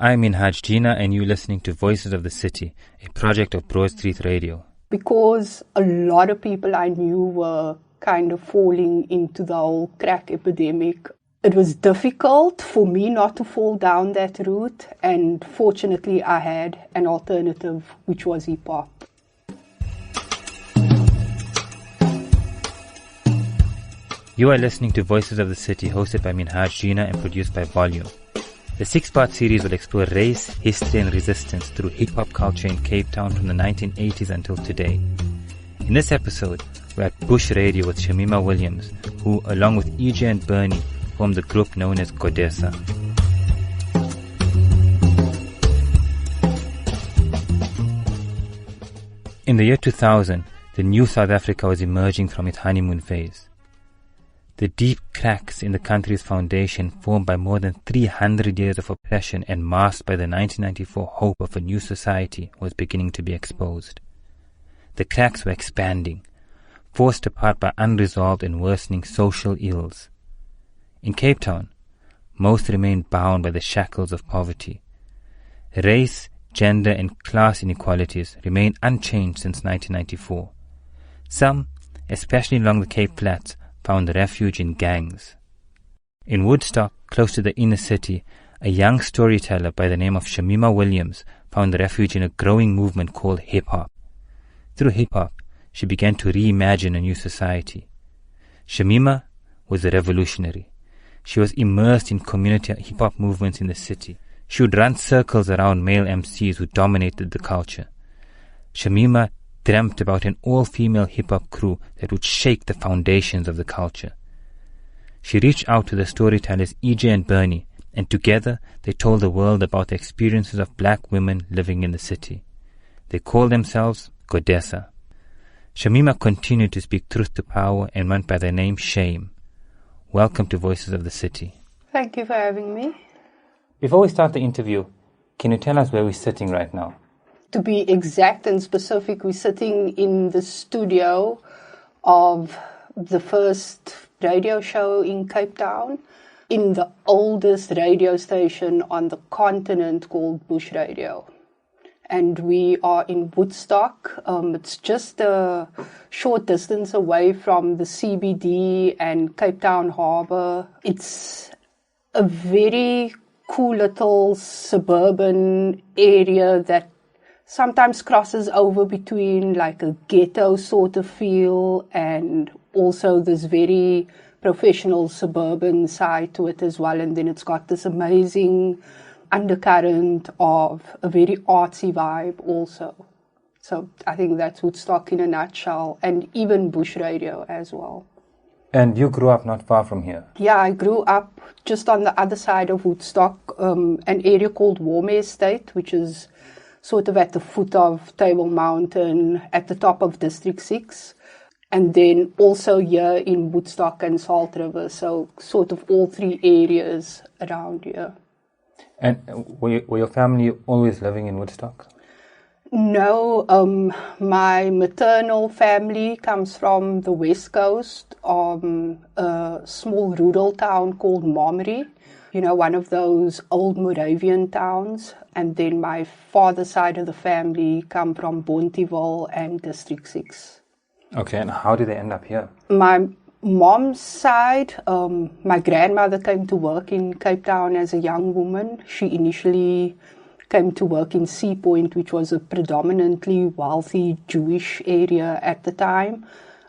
I'm minhaj, jeenah, and you're listening to Voices of the City, a project of Broad Street Radio. Because a lot of people I knew were kind of falling into the whole crack epidemic, it was difficult for me not to fall down that route, and fortunately I had an alternative, which was hip-hop. You are listening to Voices of the City, hosted by minhaj, jeenah, and produced by Volume. The 6-part series will explore race, history, and resistance through hip-hop culture in Cape Town from the 1980s until today. In this episode, we're at Bush Radio with Shameema Williams, who, along with EJ and Bernie, formed the group known as Godessa. In the year 2000, the new South Africa was emerging from its honeymoon phase. The deep cracks in the country's foundation, formed by more than 300 years of oppression and masked by the 1994 hope of a new society, was beginning to be exposed. The cracks were expanding, forced apart by unresolved and worsening social ills. In Cape Town, most remained bound by the shackles of poverty. Race, gender, and class inequalities remain unchanged since 1994. Some, especially along the Cape Flats, found refuge in gangs. In Woodstock, close to the inner city, a young storyteller by the name of Shameema Williams found refuge in a growing movement called hip-hop. Through hip-hop, she began to reimagine a new society. Shameema was a revolutionary. She was immersed in community hip-hop movements in the city. She would run circles around male MCs who dominated the culture. Shameema dreamt about an all-female hip-hop crew that would shake the foundations of the culture. She reached out to the storytellers EJ and Bernie, and together they told the world about the experiences of black women living in the city. They called themselves Godessa. Shameema continued to speak truth to power and went by the name Shame. Welcome to Voices of the City. Thank you for having me. Before we start the interview, can you tell us where we're sitting right now? To be exact and specific, we're sitting in the studio of the first radio show in Cape Town, in the oldest radio station on the continent called Bush Radio. And we are in Woodstock. It's just a short distance away from the CBD and Cape Town Harbour. It's a very cool little suburban area that sometimes crosses over between like a ghetto sort of feel and also this very professional suburban side to it as well. And then it's got this amazing undercurrent of a very artsy vibe also. So I think that's Woodstock in a nutshell, and even Bush Radio as well. And you grew up not far from here? Yeah, I grew up just on the other side of Woodstock, an area called Warm Estate, which is sort of at the foot of Table Mountain, at the top of District 6, and then also here in Woodstock and Salt River, so sort of all three areas around here. And were your family always living in Woodstock? No, my maternal family comes from the West Coast, a small rural town called Momri. You know, one of those old Moravian towns. And then my father's side of the family come from Bonteheuwel and District 6. Okay, and how did they end up here? My mom's side, my grandmother came to work in Cape Town as a young woman. She initially came to work in Sea Point, which was a predominantly wealthy Jewish area at the time.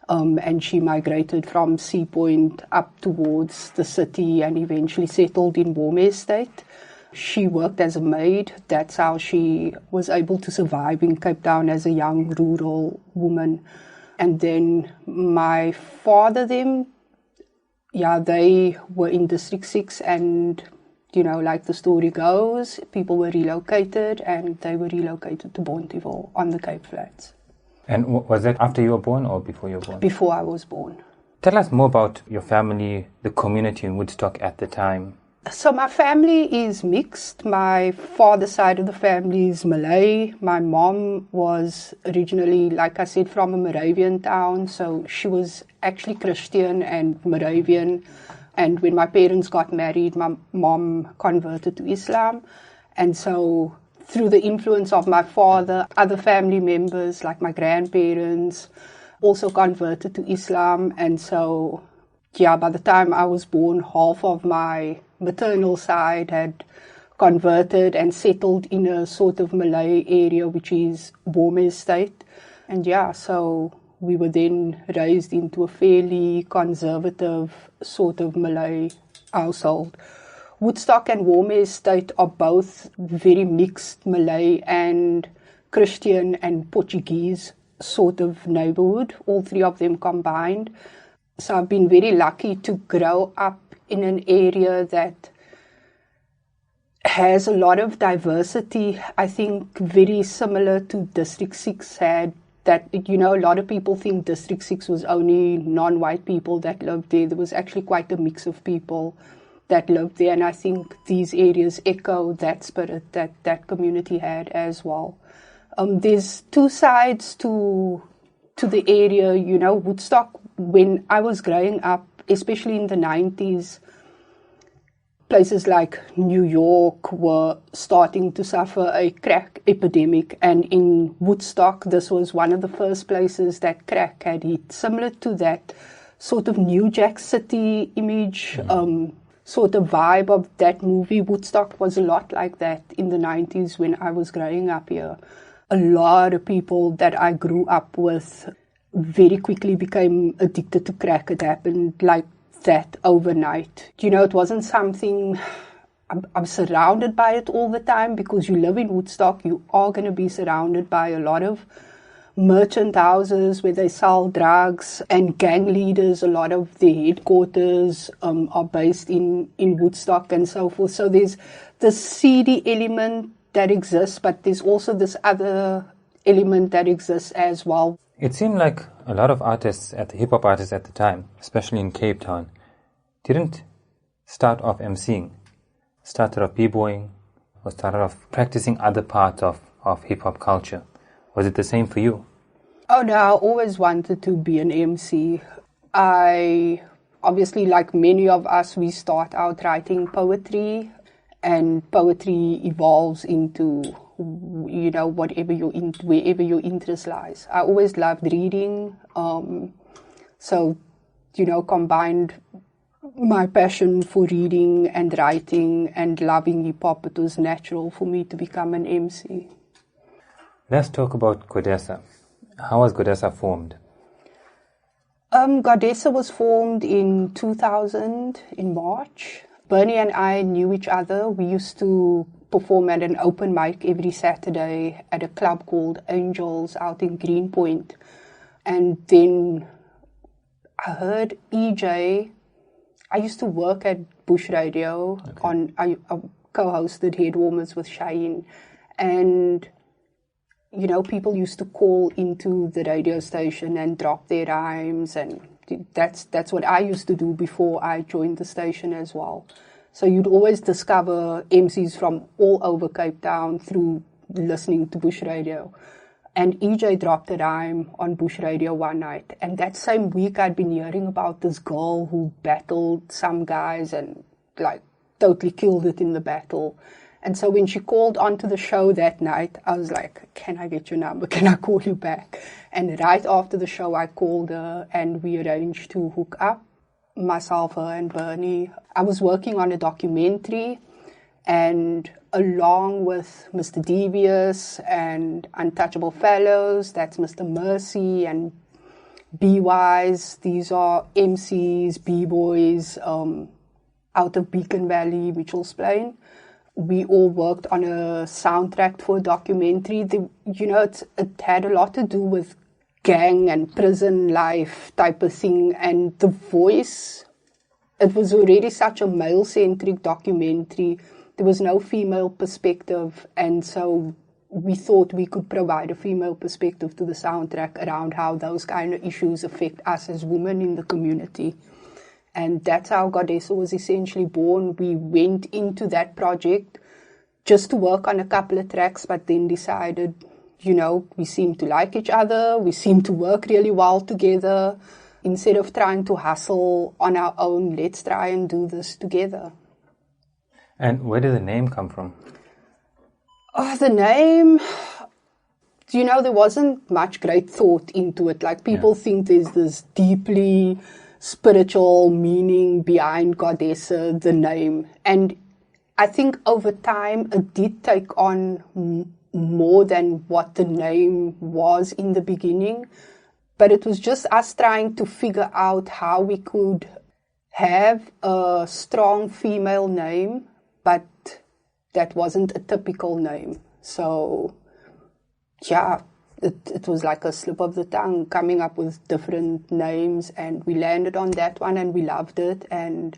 And she migrated from Sea Point up towards the city and eventually settled in Warm Estate. She worked as a maid. That's how she was able to survive in Cape Town as a young rural woman. And then my father, they were in District 6 and, you know, like the story goes, people were relocated and they were relocated to Bonteheuwel on the Cape Flats. And was that after you were born or before you were born? Before I was born. Tell us more about your family, the community in Woodstock at the time. So my family is mixed. My father's side of the family is Malay. My mom was originally, like I said, from a Moravian town. So she was actually Christian and Moravian. And when my parents got married, my mom converted to Islam. And so through the influence of my father, other family members like my grandparents also converted to Islam. And so, yeah, by the time I was born, half of my maternal side had converted and settled in a sort of Malay area, which is Bome State. And yeah, so we were then raised into a fairly conservative sort of Malay household. Woodstock and Bome State are both very mixed Malay and Christian and Portuguese sort of neighborhood, all three of them combined. So I've been very lucky to grow up in an area that has a lot of diversity. I think very similar to District 6 had. That, a lot of people think District 6 was only non-white people that lived there. There was actually quite a mix of people that lived there, and I think these areas echo that spirit that community had as well. There's two sides to the area. Woodstock, when I was growing up, especially in the 90s, places like New York were starting to suffer a crack epidemic, and in Woodstock, this was one of the first places that crack had hit. Similar to that sort of New Jack City image, sort of vibe of that movie. Woodstock was a lot like that in the 90s when I was growing up here. A lot of people that I grew up with very quickly became addicted to crack. It happened like that overnight. It wasn't something I'm surrounded by it all the time, because you live in Woodstock, you are going to be surrounded by a lot of merchant houses where they sell drugs, and gang leaders. A lot of their headquarters are based in Woodstock and so forth. So there's the seedy element that exists, but there's also this other element that exists as well. It seemed like a lot of artists, hip-hop artists at the time, especially in Cape Town, didn't start off emceeing, started off b-boying, or started off practicing other parts of hip-hop culture. Was it the same for you? Oh no, I always wanted to be an MC. I, obviously, like many of us, we start out writing poetry, and poetry evolves into wherever your interest lies. I always loved reading, so combined my passion for reading and writing and loving hip hop, it was natural for me to become an MC. Let's talk about Godessa. How was Godessa formed? Godessa was formed in 2000 in March. Bernie and I knew each other. We used to perform at an open mic every Saturday at a club called Angels out in Greenpoint. And then I heard EJ. I used to work at Bush Radio. Okay. I co-hosted Headwarmers with Shane. And, people used to call into the radio station and drop their rhymes, and that's what I used to do before I joined the station as well. So you'd always discover MCs from all over Cape Town through listening to Bush Radio. And EJ dropped a rhyme on Bush Radio one night. And that same week I'd been hearing about this girl who battled some guys and totally killed it in the battle. And so when she called onto the show that night, I was like, can I get your number? Can I call you back? And right after the show, I called her and we arranged to hook up, myself, her and Bernie. I was working on a documentary, and along with Mr. Devious and Untouchable Fellows, that's Mr. Mercy and B-Wise. These are MCs, B-boys out of Beacon Valley, Mitchell's Plain. We all worked on a soundtrack for a documentary. It had a lot to do with gang and prison life type of thing. And the voice, it was already such a male-centric documentary. There was no female perspective. And so we thought we could provide a female perspective to the soundtrack around how those kind of issues affect us as women in the community. And that's how Godessa was essentially born. We went into that project just to work on a couple of tracks, but then decided, we seem to like each other. We seem to work really well together. Instead of trying to hustle on our own, let's try and do this together. And where did the name come from? Oh, the name, there wasn't much great thought into it. Like, people think there's this deeply spiritual meaning behind Godessa, the name. And I think over time it did take on more than what the name was in the beginning. But it was just us trying to figure out how we could have a strong female name, but that wasn't a typical name. So, yeah, it was like a slip of the tongue, coming up with different names, and we landed on that one and we loved it. And,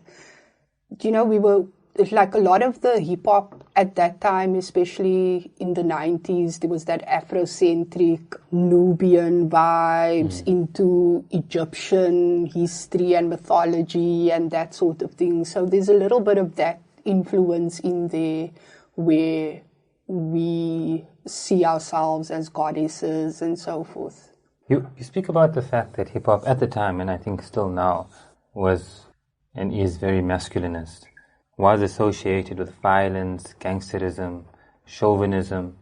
we were, like, a lot of the hip-hop at that time, especially in the 90s, there was that Afrocentric Nubian vibes into Egyptian history and mythology and that sort of thing. So there's a little bit of that influence in there where we see ourselves as goddesses and so forth. You speak about the fact that hip-hop at the time, and I think still now, was and is very masculinist, was associated with violence, gangsterism, chauvinism.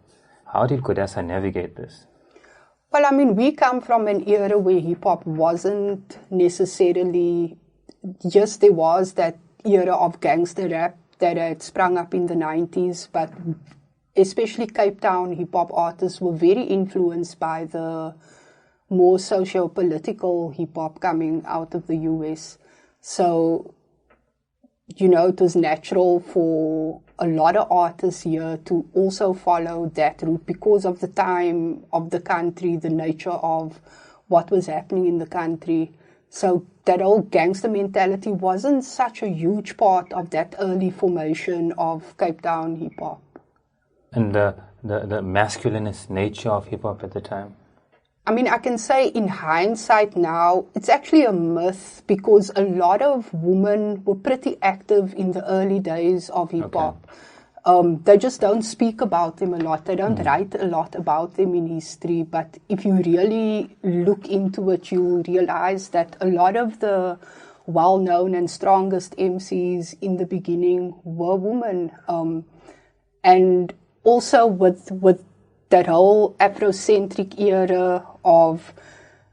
How did Godessa navigate this? Well, I mean, we come from an era where hip-hop wasn't necessarily... Yes, there was that era of gangster rap that had sprung up in the 90s, but especially Cape Town hip-hop artists were very influenced by the more socio-political hip-hop coming out of the US. So, it was natural for a lot of artists here to also follow that route because of the time of the country, the nature of what was happening in the country. So that old gangster mentality wasn't such a huge part of that early formation of Cape Town hip-hop. And the masculinist nature of hip-hop at the time? I mean, I can say in hindsight now, it's actually a myth because a lot of women were pretty active in the early days of hip-hop. Okay. They just don't speak about them a lot. They don't write a lot about them in history. But if you really look into it, you'll realize that a lot of the well-known and strongest MCs in the beginning were women. And also with that whole Afrocentric era of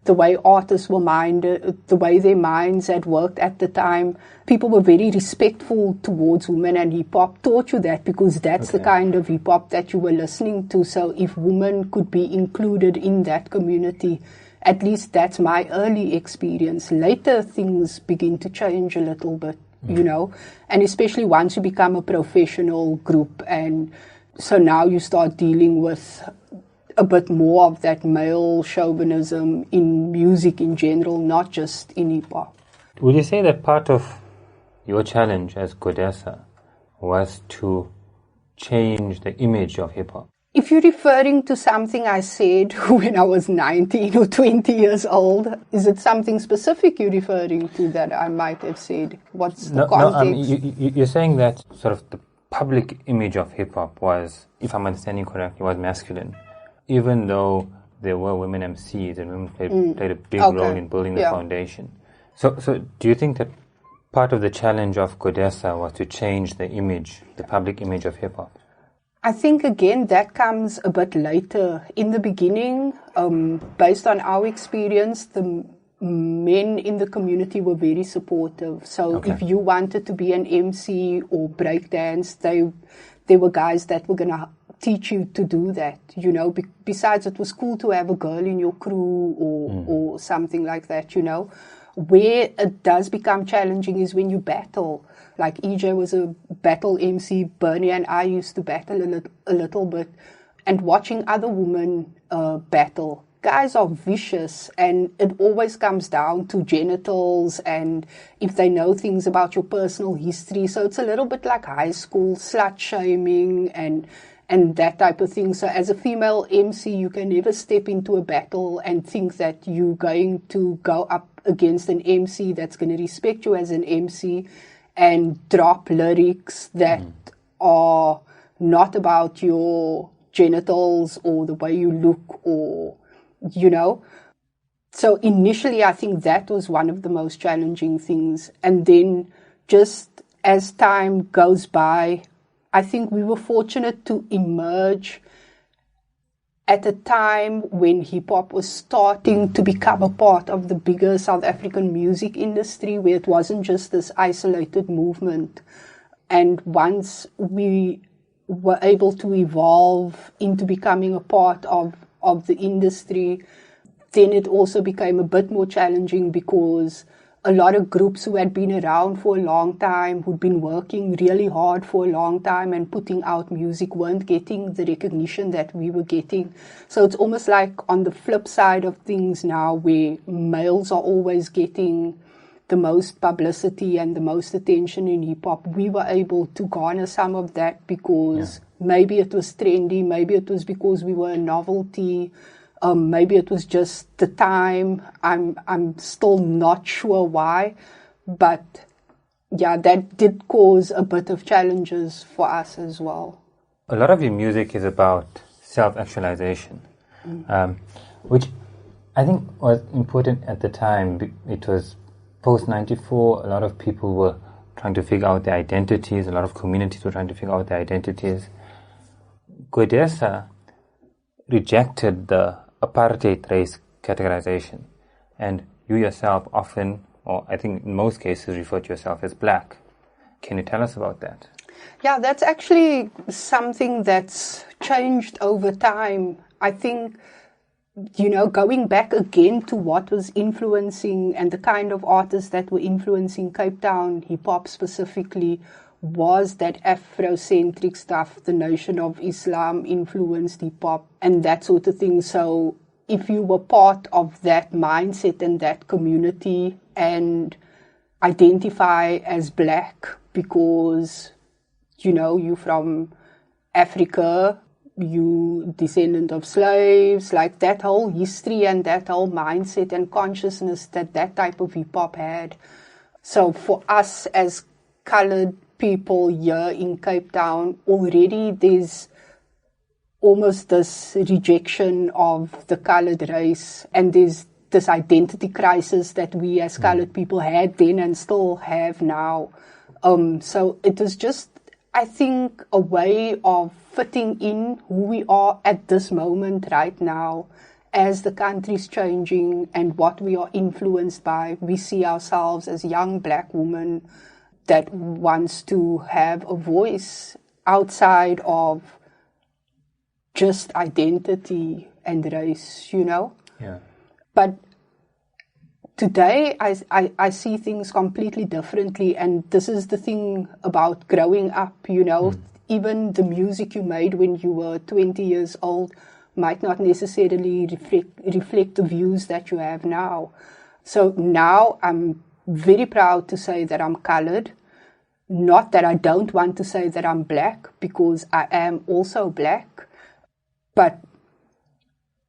the way artists were minded, the way their minds had worked at the time, people were very respectful towards women, and hip-hop taught you that because that's the kind of hip-hop that you were listening to. So if women could be included in that community, at least that's my early experience. Later, things begin to change a little bit, and especially once you become a professional group. And so now you start dealing with a bit more of that male chauvinism in music in general, not just in hip-hop. Would you say that part of your challenge as Godessa was to change the image of hip-hop? If you're referring to something I said when I was 19 or 20 years old, is it something specific you're referring to that I might have said? What's the context? You're saying that sort of the public image of hip-hop was, if I'm understanding correctly, was masculine, even though there were women MCs and women played a big role in building the foundation. So do you think that part of the challenge of Godessa was to change the image, the public image of hip-hop? I think, again, that comes a bit later. In the beginning, based on our experience, the men in the community were very supportive. So if you wanted to be an MC or breakdance, there were guys that were going to teach you to do that, Besides, it was cool to have a girl in your crew or something like that, Where it does become challenging is when you battle. Like EJ was a battle MC, Bernie and I used to battle a little bit. And watching other women battle, guys are vicious, and it always comes down to genitals and if they know things about your personal history. So it's a little bit like high school slut shaming and that type of thing. So as a female MC, you can never step into a battle and think that you're going to go up against an MC that's going to respect you as an MC and drop lyrics that are not about your genitals or the way you look or, So initially, I think that was one of the most challenging things. And then just as time goes by, I think we were fortunate to emerge at a time when hip-hop was starting to become a part of the bigger South African music industry, where it wasn't just this isolated movement. And once we were able to evolve into becoming a part of the industry, then it also became a bit more challenging, because a lot of groups who had been around for a long time, who'd been working really hard for a long time and putting out music, weren't getting the recognition that we were getting. So it's almost like on the flip side of things now, where males are always getting the most publicity and the most attention in hip-hop, we were able to garner some of that because maybe it was trendy, maybe it was because we were a novelty, maybe it was just the time. I'm still not sure why, but yeah, that did cause a bit of challenges for us as well. A lot of your music is about self-actualization, which I think was important at the time. It was post-94, a lot of people were trying to figure out their identities, a lot of communities were trying to figure out their identities. Godessa rejected the apartheid race categorization, and you yourself often, or I think in most cases, refer to yourself as black. Can you tell us about that? Yeah, that's actually something that's changed over time. I think, going back again to what was influencing and the kind of artists that were influencing Cape Town hip-hop specifically was that Afrocentric stuff, the notion of Islam influenced hip-hop and that sort of thing. So if you were part of that mindset and that community and identify as black because, you're from Africa, you descendant of slaves, like that whole history and that whole mindset and consciousness that type of hip-hop had. So for us as colored people here in Cape Town, already there's almost this rejection of the colored race, and there's this identity crisis that we as colored people had then and still have now. So it was just, I think, a way of fitting in who we are at this moment right now as the country's changing and what we are influenced by. We see ourselves as young black women that wants to have a voice outside of just identity and race, Yeah. But today, I see things completely differently, and this is the thing about growing up, Even the music you made when you were 20 years old might not necessarily reflect the views that you have now. So now I'm very proud to say that I'm colored. Not that I don't want to say that I'm black, because I am also black, but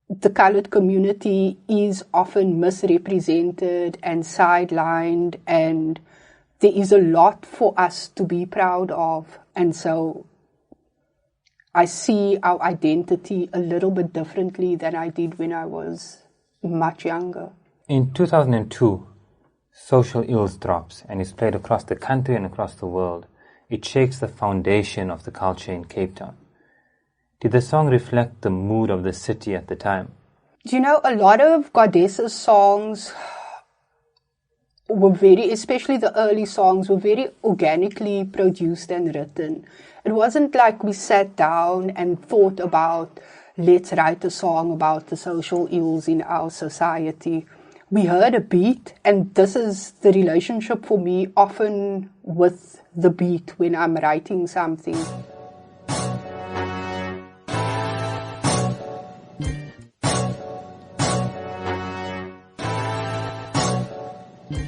the colored community is often misrepresented and sidelined, and there is a lot for us to be proud of. And so I see our identity a little bit differently than I did when I was much younger. In 2002, Social Ills drops and is played across the country and across the world. It shakes the foundation of the culture in Cape Town. Did the song reflect the mood of the city at the time? A lot of Godessa's songs were especially the early songs, were very organically produced and written. It wasn't like we sat down and thought about, let's write a song about the social ills in our society. We heard a beat, and this is the relationship for me often with the beat when I'm writing something.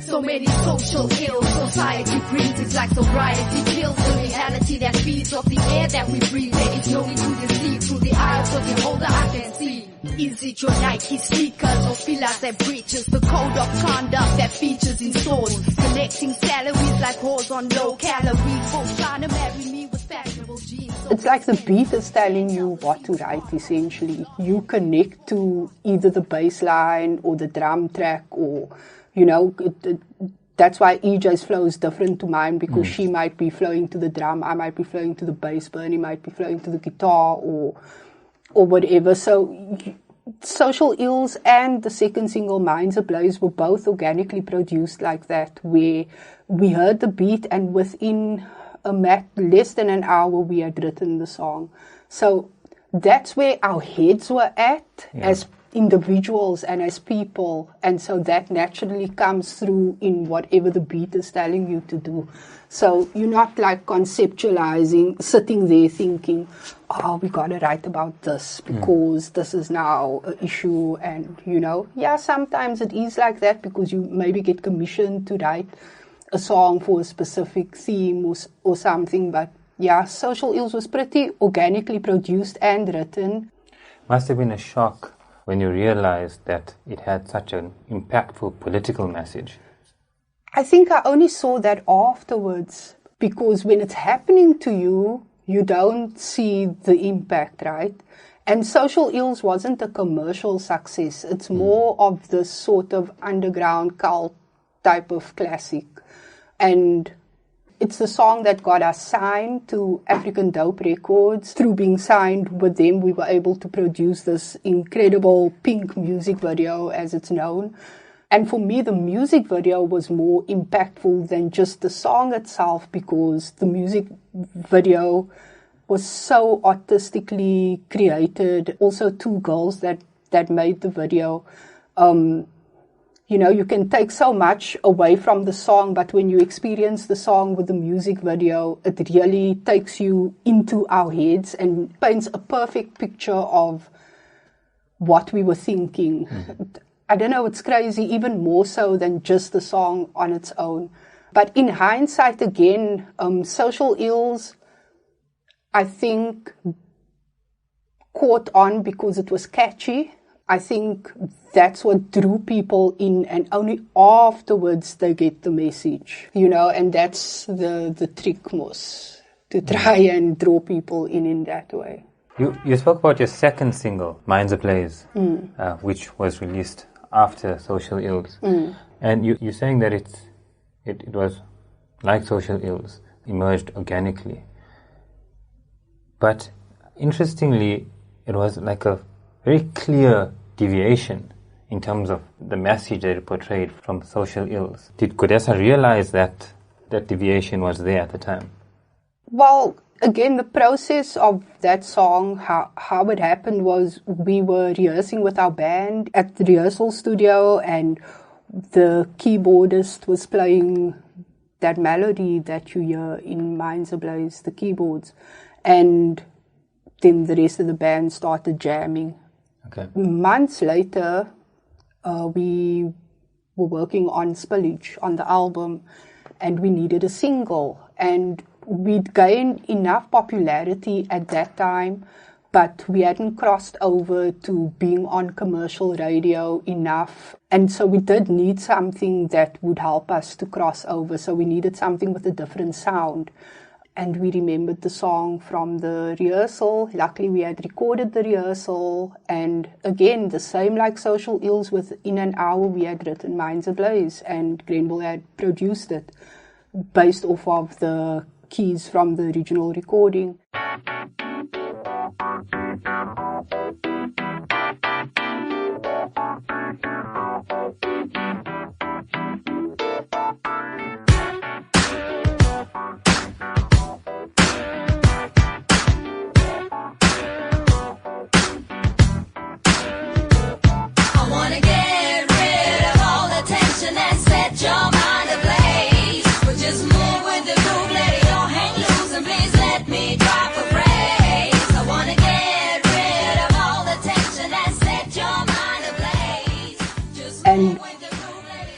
So many social ills society brings. It's like sobriety kills the reality that feeds off the air that we breathe. There is no need to deceive. Through the eyes of the beholder I can see. Is it your Nike sneakers or pillars that breaches the code of conduct that features in stores? Collecting salaries like whores on low calories. Folks trying to marry me with fashionable jeans. It's like the beat is telling you what to write, essentially. You connect to either the bass line or the drum track or, that's why EJ's flow is different to mine, because she might be flowing to the drum, I might be flowing to the bass, Bernie might be flowing to the guitar or whatever. So Social Ills and the second single, Minds Ablaze, were both organically produced like that, where we heard the beat and within less than an hour we had written the song. So that's where our heads were at as individuals and as people, and so that naturally comes through in whatever the beat is telling you to do. So you're not like conceptualizing, sitting there thinking, oh, we got to write about this because this is now an issue. And, sometimes it is like that because you maybe get commissioned to write a song for a specific theme or something. But yeah, Social Ills was pretty organically produced and written. Must have been a shock when you realized that it had such an impactful political message. I think I only saw that afterwards, because when it's happening to you, you don't see the impact, right? And Social Ills wasn't a commercial success. It's more of this sort of underground cult type of classic. And it's the song that got us signed to African Dope Records. Through being signed with them, we were able to produce this incredible pink music video, as it's known. And for me, the music video was more impactful than just the song itself, because the music video was so artistically created. Also, two girls that made the video. You can take so much away from the song, but when you experience the song with the music video, it really takes you into our heads and paints a perfect picture of what we were thinking. I don't know, it's crazy, even more so than just the song on its own. But in hindsight, again, Social Ills, I think, caught on because it was catchy. I think that's what drew people in, and only afterwards they get the message, and that's the trick, Mos, to try and draw people in that way. You spoke about your second single, Minds Ablaze, which was released after Social Ills. And you're saying that it was like Social Ills, emerged organically. But interestingly, it was like a very clear deviation in terms of the message that it portrayed from Social Ills. Did Godessa realize that deviation was there at the time? Well, again, the process of that song, how it happened was we were rehearsing with our band at the rehearsal studio, and the keyboardist was playing that melody that you hear in Minds Ablaze, the keyboards. And then the rest of the band started jamming. Okay. Months later, we were working on Spillage, on the album, and we needed a single. And we'd gained enough popularity at that time, but we hadn't crossed over to being on commercial radio enough. And so we did need something that would help us to cross over. So we needed something with a different sound. And we remembered the song from the rehearsal. Luckily, we had recorded the rehearsal. And again, the same like Social Ills, within an hour, we had written Minds Ablaze. And Grenville had produced it based off of the keys from the original recording.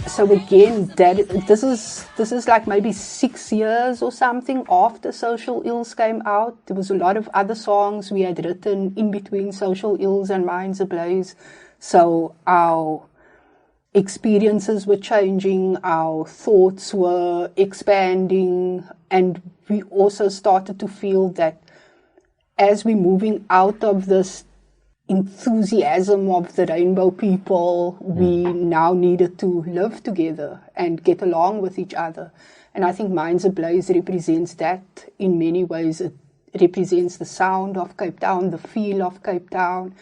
So again, this is like maybe 6 years or something after Social Ills came out. There was a lot of other songs we had written in between Social Ills and Minds Ablaze. So our experiences were changing, our thoughts were expanding, and we also started to feel that as we're moving out of this enthusiasm of the rainbow people, we now needed to live together and get along with each other. And I think Minds Ablaze represents that in many ways. It represents the sound of Cape Town, the feel of Cape Town,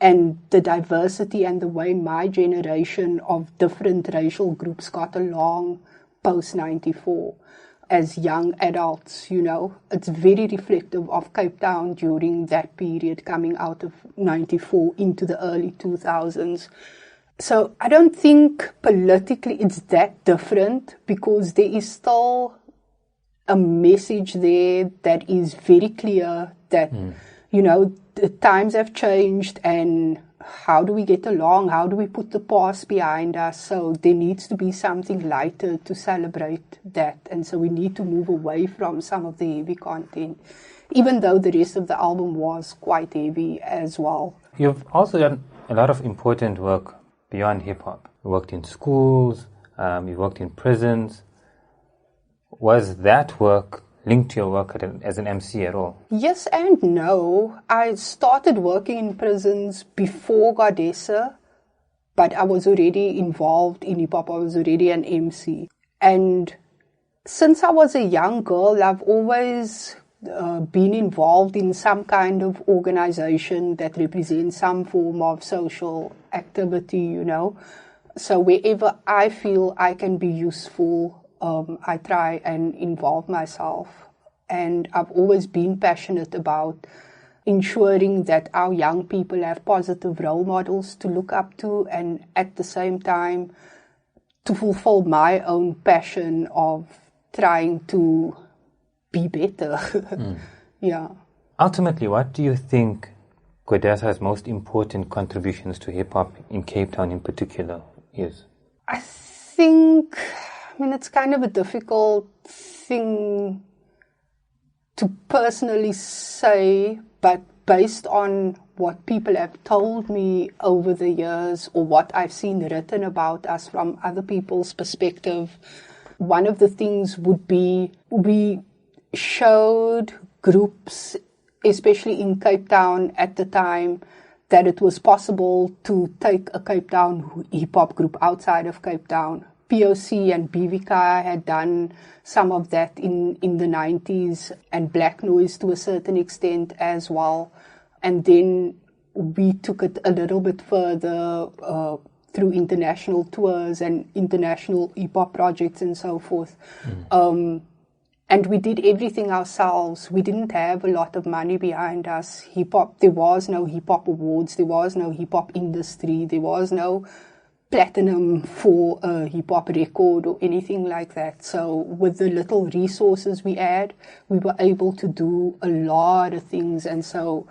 and the diversity and the way my generation of different racial groups got along post-94. As young adults, it's very reflective of Cape Town during that period coming out of 94 into the early 2000s. So I don't think politically it's that different, because there is still a message there that is very clear that, the times have changed, and how do we get along? How do we put the past behind us? So there needs to be something lighter to celebrate that. And so we need to move away from some of the heavy content, even though the rest of the album was quite heavy as well. You've also done a lot of important work beyond hip-hop. You worked in schools, you worked in prisons. Was that work linked to your work as an MC at all? Yes and no. I started working in prisons before Godessa, but I was already involved in hip-hop. I was already an MC. And since I was a young girl, I've always been involved in some kind of organization that represents some form of social activity, So wherever I feel I can be useful, I try and involve myself. And I've always been passionate about ensuring that our young people have positive role models to look up to, and at the same time to fulfill my own passion of trying to be better. Yeah. Ultimately, what do you think Godessa's most important contributions to hip-hop in Cape Town in particular is? I think, it's kind of a difficult thing to personally say, but based on what people have told me over the years, or what I've seen written about us from other people's perspective, one of the things would be we showed groups, especially in Cape Town at the time, that it was possible to take a Cape Town hip-hop group outside of Cape Town. POC and BVK had done some of that in the 90s, and Black Noise to a certain extent as well. And then we took it a little bit further through international tours and international hip-hop projects and so forth. And we did everything ourselves. We didn't have a lot of money behind us. Hip-hop, there was no hip-hop awards, there was no hip-hop industry, there was no platinum for a hip-hop record or anything like that. So with the little resources we had, we were able to do a lot of things. And so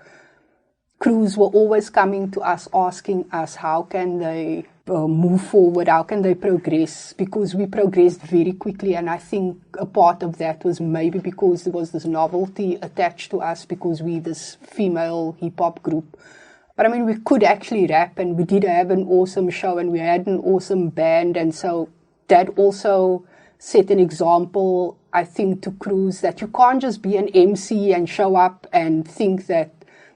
crews were always coming to us, asking us how can they move forward, how can they progress, because we progressed very quickly. And I think a part of that was maybe because there was this novelty attached to us, because we this female hip-hop group. But we could actually rap, and we did have an awesome show, and we had an awesome band. And so that also set an example, I think, to crews, that you can't just be an MC and show up and think that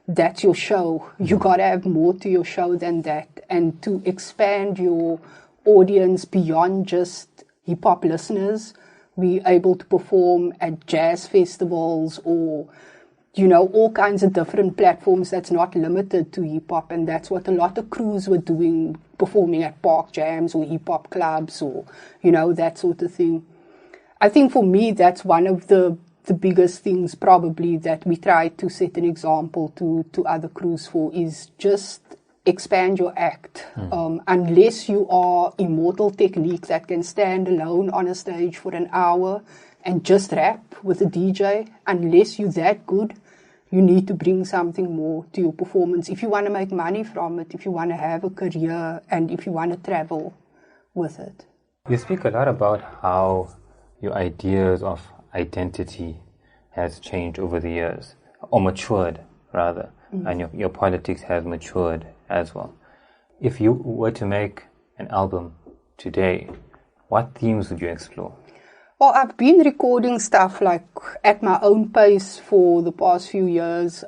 that's your show. You got to have more to your show than that. And to expand your audience beyond just hip-hop listeners, we're able to perform at jazz festivals or, all kinds of different platforms that's not limited to hip-hop. And that's what a lot of crews were doing, performing at park jams or hip-hop clubs or, that sort of thing. I think for me, that's one of the biggest things probably that we try to set an example to other crews for, is just expand your act. Unless you are Immortal Technique that can stand alone on a stage for an hour and just rap with a DJ, unless you're that good, you need to bring something more to your performance if you want to make money from it, if you want to have a career, and if you want to travel with it. You speak a lot about how your ideas of identity has changed over the years, or matured rather, and your politics has matured as well. If you were to make an album today, what themes would you explore? Well, I've been recording stuff like at my own pace for the past few years.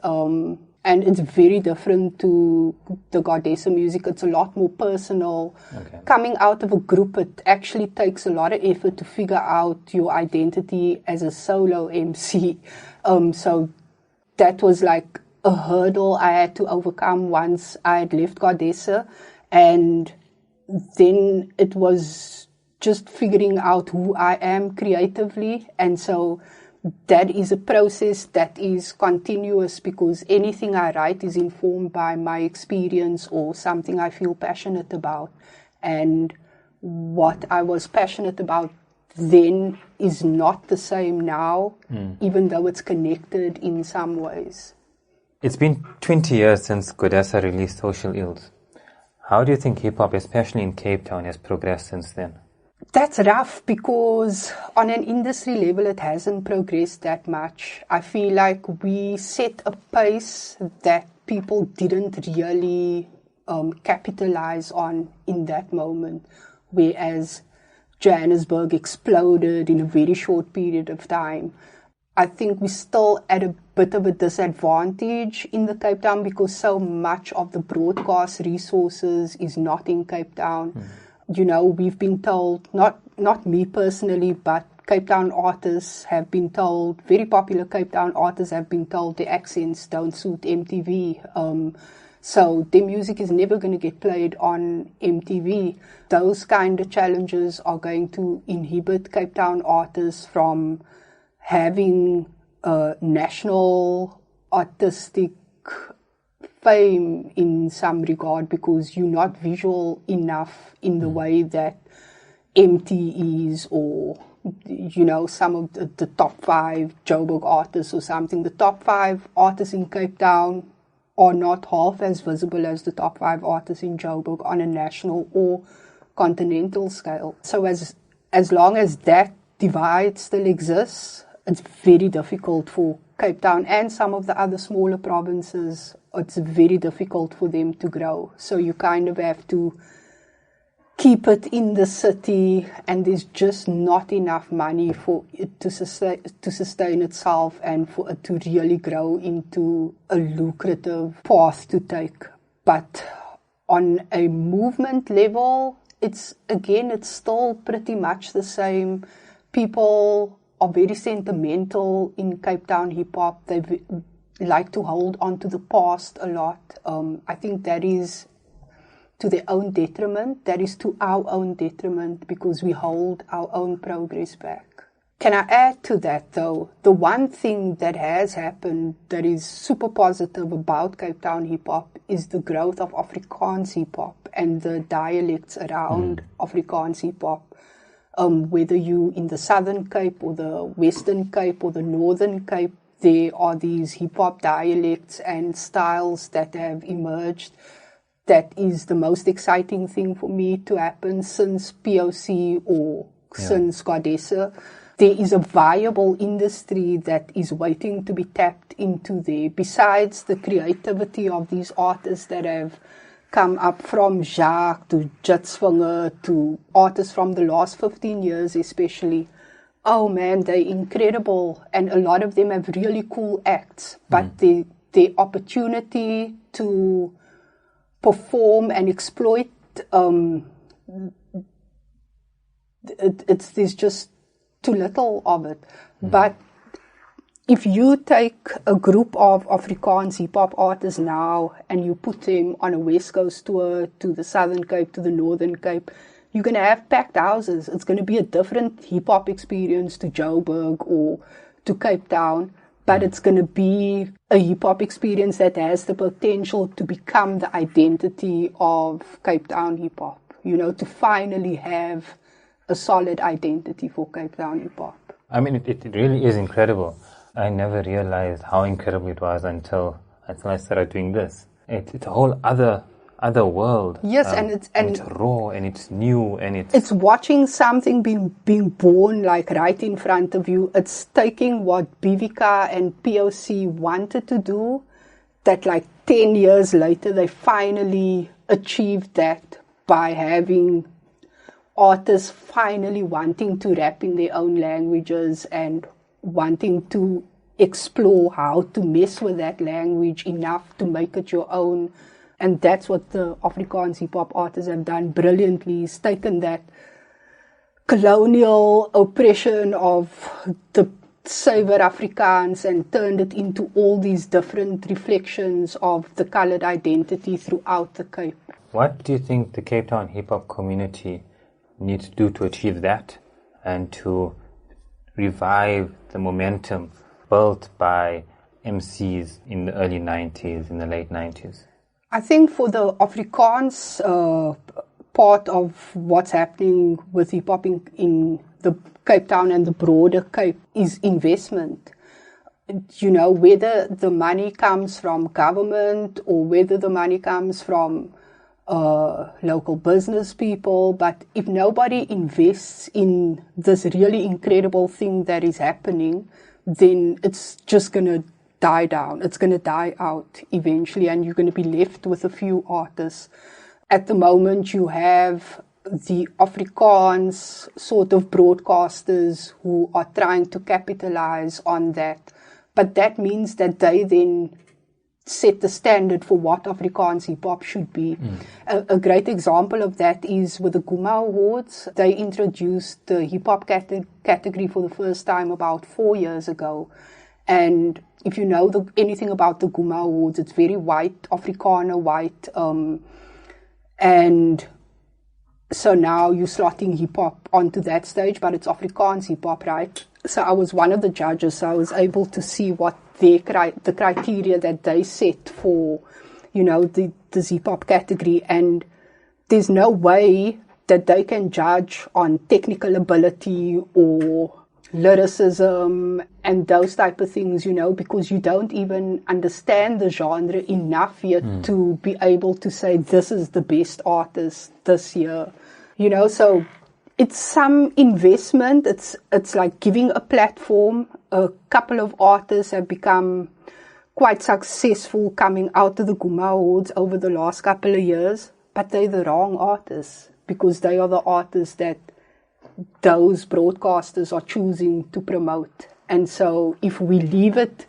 And it's very different to the Godessa music. It's a lot more personal. Okay. Coming out of a group, it actually takes a lot of effort to figure out your identity as a solo MC. So that was like a hurdle I had to overcome once I had left Godessa. And then it was just figuring out who I am creatively. And so that is a process that is continuous, because anything I write is informed by my experience or something I feel passionate about. And what I was passionate about then is not the same now, even though it's connected in some ways. It's been 20 years since Godessa released Social Ills. How do you think hip-hop, especially in Cape Town, has progressed since then? That's rough, because on an industry level, it hasn't progressed that much. I feel like we set a pace that people didn't really capitalize on in that moment, whereas Johannesburg exploded in a very short period of time. I think we're still at a bit of a disadvantage in the Cape Town, because so much of the broadcast resources is not in Cape Town. You know, we've been told, not me personally, but Cape Town artists have been told, very popular Cape Town artists have been told their accents don't suit MTV. So their music is never going to get played on MTV. Those kind of challenges are going to inhibit Cape Town artists from having national artistic fame in some regard, because you're not visual enough in the way that MT is, or, you know, some of the top 5 Joburg artists or something. The top 5 artists in Cape Town are not half as visible as the top 5 artists in Joburg on a national or continental scale. So as long as that divide still exists, it's very difficult for Cape Town and some of the other smaller provinces. It's very difficult for them to grow. So you kind of have to keep it in the city, and there's just not enough money for it to sustain itself and for it to really grow into a lucrative path to take. But on a movement level, it's still pretty much the same. People are very sentimental in Cape Town hip-hop. They like to hold on to the past a lot. I think that is to their own detriment. That is to our own detriment, because we hold our own progress back. Can I add to that, though? The one thing that has happened that is super positive about Cape Town hip-hop is the growth of Afrikaans hip-hop and the dialects around Afrikaans hip-hop. Whether you in the Southern Cape or the Western Cape or the Northern Cape, there are these hip-hop dialects and styles that have emerged. That is the most exciting thing for me to happen since POC or since Godessa. There is a viable industry that is waiting to be tapped into there, besides the creativity of these artists that have come up, from Jacques to Jitsvinger to artists from the last 15 years especially. Oh man, they're incredible, and a lot of them have really cool acts, but the opportunity to perform and exploit, there's just too little of it. But if you take a group of Afrikaans hip-hop artists now and you put them on a West Coast tour to the Southern Cape, to the Northern Cape, you're going to have packed houses. It's going to be a different hip-hop experience to Joburg or to Cape Town, but it's going to be a hip-hop experience that has the potential to become the identity of Cape Town hip-hop, you know, to finally have a solid identity for Cape Town hip-hop. I mean, it really is incredible. I never realized how incredible it was until I started doing this. It's a whole other world. Yes, and it's raw, and it's new, and it's watching something being born like right in front of you. It's taking what BVK and POC wanted to do, that like 10 years later they finally achieved that by having artists finally wanting to rap in their own languages and wanting to explore how to mess with that language enough to make it your own. And that's what the Afrikaans hip-hop artists have done brilliantly. It's taken that colonial oppression of the Suiwer Afrikaans and turned it into all these different reflections of the colored identity throughout the Cape. What do you think the Cape Town hip-hop community needs to do to achieve that and to revive the momentum built by MCs in the early 90s, in the late 90s? I think for the Afrikaans part of what's happening with hip-hop in the Cape Town and the broader Cape is investment. You know, whether the money comes from government or whether the money comes from local business people, but if nobody invests in this really incredible thing that is happening, then it's just going to die down. It's going to die out eventually, and you're going to be left with a few artists. At the moment, you have the Afrikaans sort of broadcasters who are trying to capitalize on that. But that means that they then set the standard for what Afrikaans hip-hop should be. A great example of that is with the Guma Awards. They introduced the hip-hop category for the first time about 4 years ago. And if you know anything about the Guma Awards, it's very white, Afrikaner white. And so now you're slotting hip-hop onto that stage, but it's Afrikaans hip-hop, right? So I was one of the judges, so I was able to see what the criteria that they set for, you know, the hip-hop category. And there's no way that they can judge on technical ability or lyricism and those type of things, you know, because you don't even understand the genre enough yet to be able to say this is the best artist this year, you know. So it's some investment. It's like giving a platform. A couple of artists have become quite successful coming out of the Guma Awards over the last couple of years, but they're the wrong artists because they are the artists that those broadcasters are choosing to promote. And so if we leave it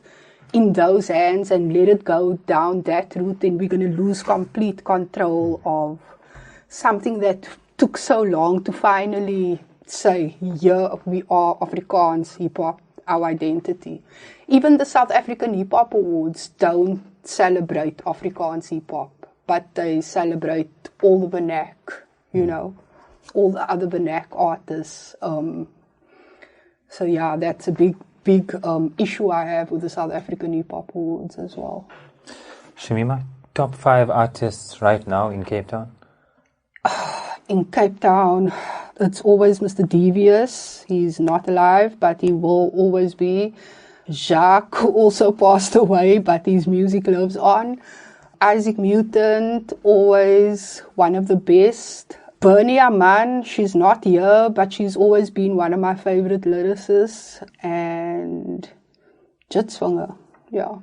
in those hands and let it go down that route, then we're going to lose complete control of something that took so long to finally say, yeah, we are Afrikaans hip-hop, our identity. Even the South African Hip-Hop Awards don't celebrate Afrikaans hip-hop, but they celebrate all the vernac, you know, all the other vernac artists. So yeah, that's a big issue I have with the South African Hip-Hop Awards as well. Shameema, top 5 artists right now in Cape Town? In Cape Town, it's always Mr. Devious. He's not alive, but he will always be. Jacques also passed away, but his music lives on. Isaac Mutant, always one of the best. Bernie Aman, she's not here, but she's always been one of my favorite lyricists. And Jitswanger, yeah.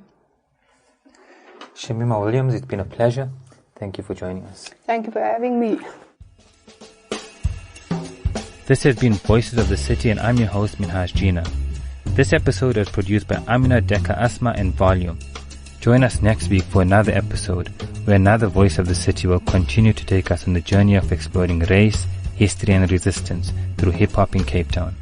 Shameema Williams, it's been a pleasure. Thank you for joining us. Thank you for having me. This has been Voices of the City, and I'm your host, Minhaj Jeenah. This episode was produced by Amina Deka Asma and Volume. Join us next week for another episode where another voice of the city will continue to take us on the journey of exploring race, history and resistance through hip-hop in Cape Town.